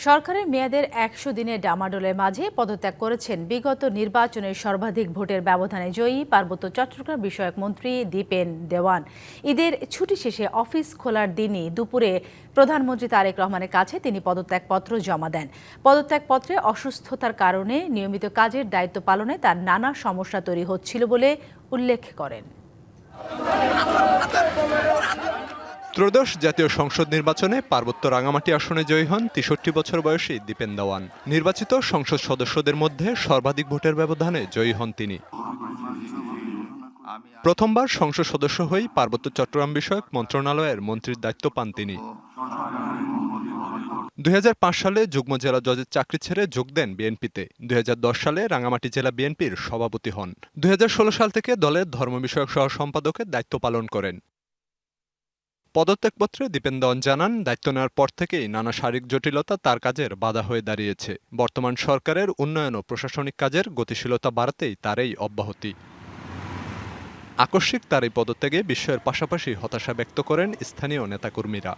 সরকারের মেয়াদের ১০০ দিনের ডামাডোলের মাঝে পদত্যাগ করেছেন বিগত নির্বাচনের সর্বাধিক ভোটের ব্যবধানে জয়ী পার্বত্য চট্টগ্রাম বিষয়ক মন্ত্রী দীপেন দেওয়ান। ঈদের ছুটি শেষে অফিস খোলার দিনই দুপুরে প্রধানমন্ত্রী তারেক রহমানের কাছে তিনি পদত্যাগপত্র জমা দেন। পদত্যাগপত্রে অসুস্থতার কারণে নিয়মিত কাজের দায়িত্ব পালনে তার নানা সমস্যা তৈরি হচ্ছিল বলে উল্লেখ করেন। ত্রয়োদশ জাতীয় সংসদ নির্বাচনে পার্বত্য রাঙামাটি আসনে জয়ী হন ৬৩ বছর বয়সী দীপেন দেওয়ান। নির্বাচিত সংসদ সদস্যদের মধ্যে সর্বাধিক ভোটের ব্যবধানে জয়ী হন তিনি। প্রথমবার সংসদ সদস্য হয়ে পার্বত্য চট্টগ্রাম বিষয়ক মন্ত্রণালয়ের মন্ত্রীর দায়িত্ব পান তিনি। ২০০৫ সালে যুগ্ম জেলা জজের চাকরি ছেড়ে যোগ দেন বিএনপিতে। ২০১০ সালে রাঙামাটি জেলা বিএনপির সভাপতি হন। ২০১৬ সাল থেকে দলের ধর্ম বিষয়ক সহ সম্পাদকের দায়িত্ব পালন করেন। পদত্যাগপত্রে দীপেন দেওয়ান জানান, দায়িত্ব নেওয়ার পর থেকেই নানা শারীরিক জটিলতা তার কাজের বাধা হয়ে দাঁড়িয়েছে। বর্তমান সরকারের উন্নয়ন ও প্রশাসনিক কাজের গতিশীলতা বাড়াতেই তার এই অব্যাহতি। আকস্মিক তার এই পদত্যাগে বিস্ময়ের পাশাপাশি হতাশা ব্যক্ত করেন স্থানীয় নেতাকর্মীরা।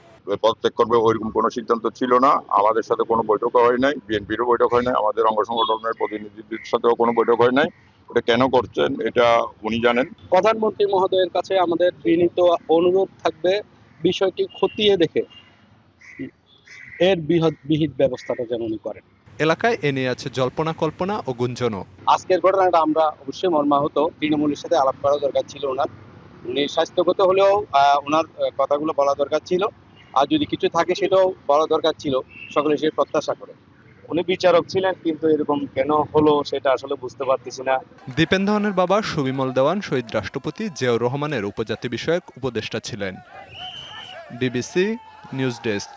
পদত্যাগ করবে ওইরকম কোনো সিদ্ধান্ত ছিল না। আমাদের সাথে কোনো বৈঠক হয় নাই, বিএনপিরও বৈঠক হয় নাই, আমাদের অঙ্গ সংগঠনের প্রতিনিধিদের সাথেও কোনো বৈঠক হয় নাই। এটা কেন করছেন এটা উনি জানেন। প্রধানমন্ত্রী মহোদয়ের কাছে আমাদের বিনীত অনুরোধ থাকবে, বিষয়টি খতিয়ে দেখে এর বিহিত ব্যবস্থাটা যেন উনি করেন। এলাকায় এ নিয়ে আছে জল্পনা কল্পনা ও গুঞ্জনও। আজকের ঘটনাটা আমরা অবশ্যই মর্মাহত। তৃণমূলের সাথে আলাপ করা দরকার ছিল ওনার। উনি স্বাস্থ্যগত হলেও ওনার কথাগুলো বলা দরকার ছিল, আর যদি কিছু থাকে সেটাও বলা দরকার ছিল। সকলে সে প্রত্যাশা করে। উনি বিচারক ছিলেন, কিন্তু এরকম কেন হলো সেটা আসলে বুঝতে পারতেছি না। দীপেন দেওয়ানের বাবা সুবিমল দেওয়ান শহীদ রাষ্ট্রপতি জিয়াউর রহমানের উপজাতি বিষয়ক উপদেষ্টা ছিলেন। DBC news desk.